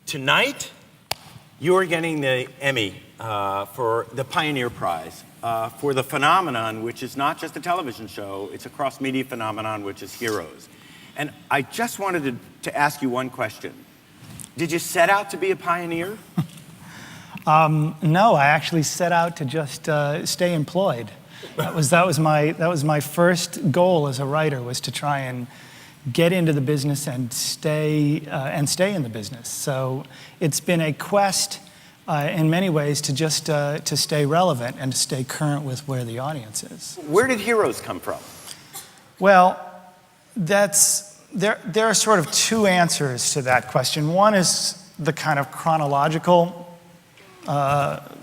Tonight, you are getting the Emmy for the Pioneer Prize for the phenomenon, which is not just a television show, it's a cross-media phenomenon, which is Heroes. And I just wanted to ask you one question. Did you set out to be a pioneer? No, I actually set out to just stay employed. That was my first goal as a writer, was to try and get into the business and stay in the business. So it's been a quest in many ways to just to stay relevant and to stay current with where the audience is. Where did Heroes come from? Well, there are sort of two answers to that question. One is the kind of chronological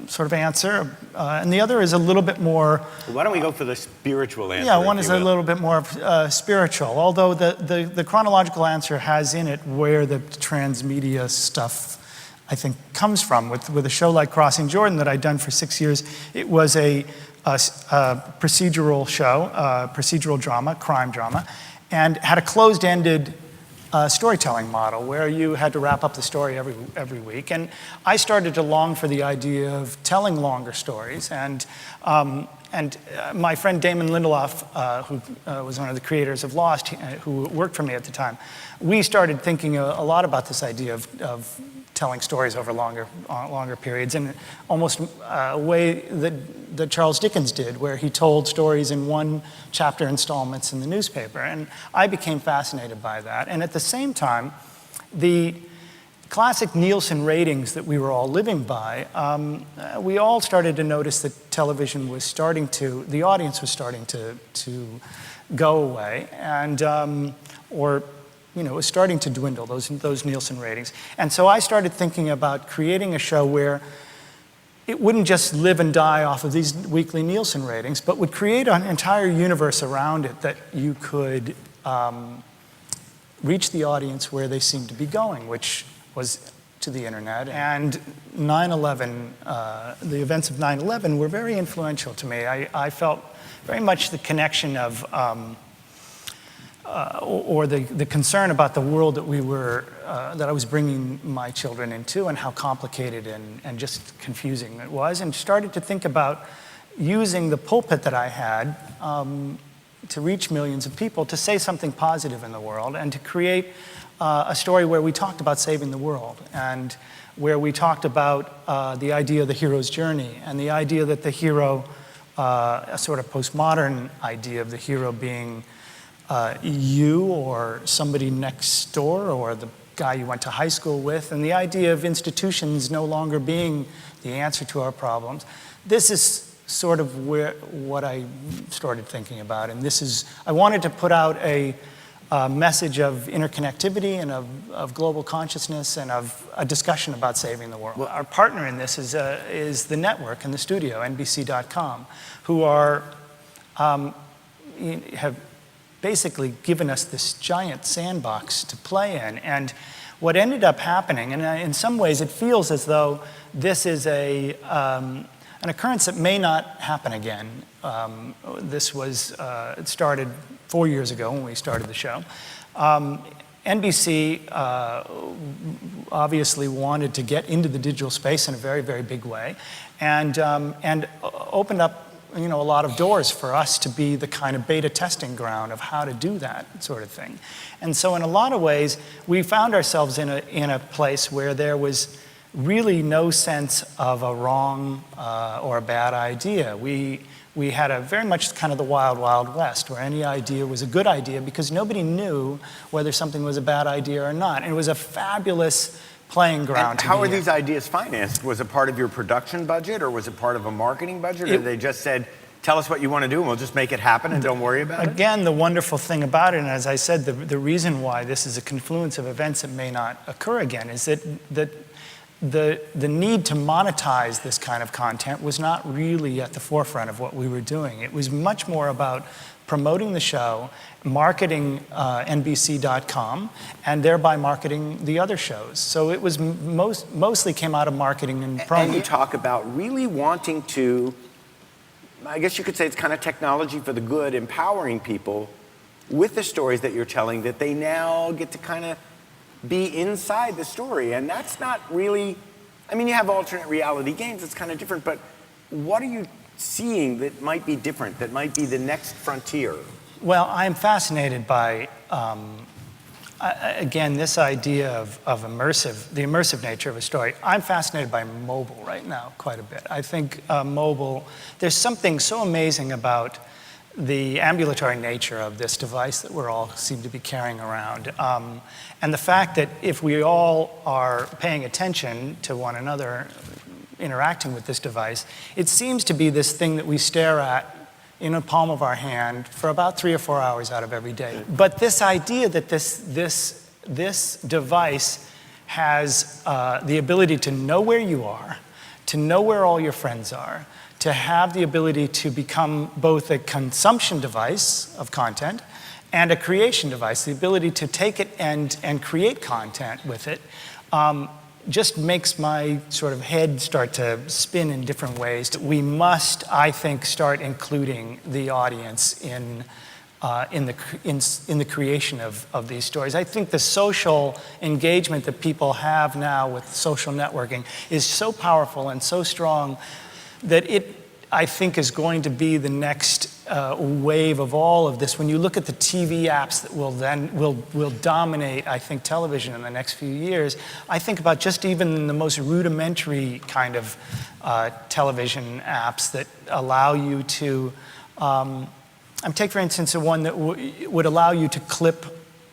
sort of answer, and the other is a little bit more... Why don't we go for the spiritual answer? Yeah, one is a little bit more spiritual, although the chronological answer has in it where the transmedia stuff, I think, comes from. With a show like Crossing Jordan that I'd done for 6 years, it was a procedural show, procedural drama, crime drama, and had a closed-ended storytelling model where you had to wrap up the story every week. And I started to long for the idea of telling longer stories. And my friend Damon Lindelof, who was one of the creators of Lost, who worked for me at the time, we started thinking a lot about this idea of telling stories over longer periods, in almost a way that Charles Dickens did, where he told stories in one chapter installments in the newspaper. And I became fascinated by that. And at the same time, the classic Nielsen ratings that we were all living by, we all started to notice that television was starting to, the audience was starting to go away, and it was starting to dwindle, those Nielsen ratings. And so I started thinking about creating a show where it wouldn't just live and die off of these weekly Nielsen ratings, but would create an entire universe around it that you could reach the audience where they seemed to be going, which was to the internet. And 9/11, the events of 9/11 were very influential to me. I felt very much the connection of or the concern about the world that I was bringing my children into, and how complicated and just confusing it was, and started to think about using the pulpit that I had to reach millions of people, to say something positive in the world, and to create a story where we talked about saving the world, and where we talked about the idea of the hero's journey, and the idea that the hero, a sort of postmodern idea of the hero being you or somebody next door or the guy you went to high school with, and the idea of institutions no longer being the answer to our problems. This is sort of what I started thinking about, and I wanted to put out a message of interconnectivity and of global consciousness and of a discussion about saving the world. Well, our partner in this is the network and the studio, NBC.com, who have basically given us this giant sandbox to play in. And what ended up happening, and in some ways it feels as though this is an occurrence that may not happen again. It started 4 years ago when we started the show. NBC obviously wanted to get into the digital space in a very, very big way, and opened up a lot of doors for us to be the kind of beta testing ground of how to do that sort of thing. And so in a lot of ways, we found ourselves in a place where there was really no sense of a wrong or a bad idea. We had a very much kind of the wild, wild west, where any idea was a good idea because nobody knew whether something was a bad idea or not. And it was a fabulous playing ground. And how are these ideas financed? Was it part of your production budget, or was it part of a marketing budget, or they just said, tell us what you want to do and we'll just make it happen and don't worry about it? Again, the wonderful thing about it, and as I said, the reason why this is a confluence of events that may not occur again, is that the need to monetize this kind of content was not really at the forefront of what we were doing. It was much more about promoting the show, marketing NBC.com, and thereby marketing the other shows. So it was mostly came out of marketing and promo. And you talk about really wanting to, I guess you could say it's kind of technology for the good, empowering people with the stories that you're telling, that they now get to kind of be inside the story. And that's not really, I mean, you have alternate reality games, it's kind of different, but what are you seeing that might be different, that might be the next frontier? Well, I'm fascinated by, again, this idea of the immersive nature of a story. I'm fascinated by mobile right now quite a bit. I think mobile, there's something so amazing about the ambulatory nature of this device that we're all seem to be carrying around. And the fact that if we all are paying attention to one another, interacting with this device, it seems to be this thing that we stare at in the palm of our hand for about 3 or 4 hours out of every day. But this idea that this device has the ability to know where you are, to know where all your friends are, to have the ability to become both a consumption device of content and a creation device, the ability to take it and create content with it, just makes my sort of head start to spin in different ways. We must, I think, start including the audience in the creation of these stories. I think the social engagement that people have now with social networking is so powerful and so strong that it, I think, is going to be the next wave of all of this. When you look at the TV apps that will dominate, I think, television in the next few years, I think about just even the most rudimentary kind of television apps that allow you to, take for instance the one that would allow you to clip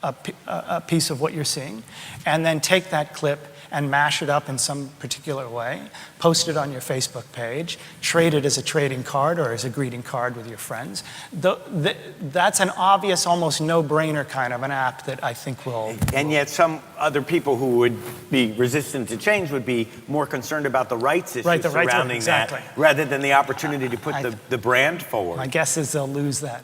a piece of what you're seeing, and then take that clip and mash it up in some particular way, post it on your Facebook page, trade it as a trading card or as a greeting card with your friends. That's an obvious, almost no-brainer kind of an app that I think will... And yet some other people who would be resistant to change would be more concerned about the rights issues surrounding exactly. that, rather than the opportunity to put the brand forward. My guess is they'll lose that.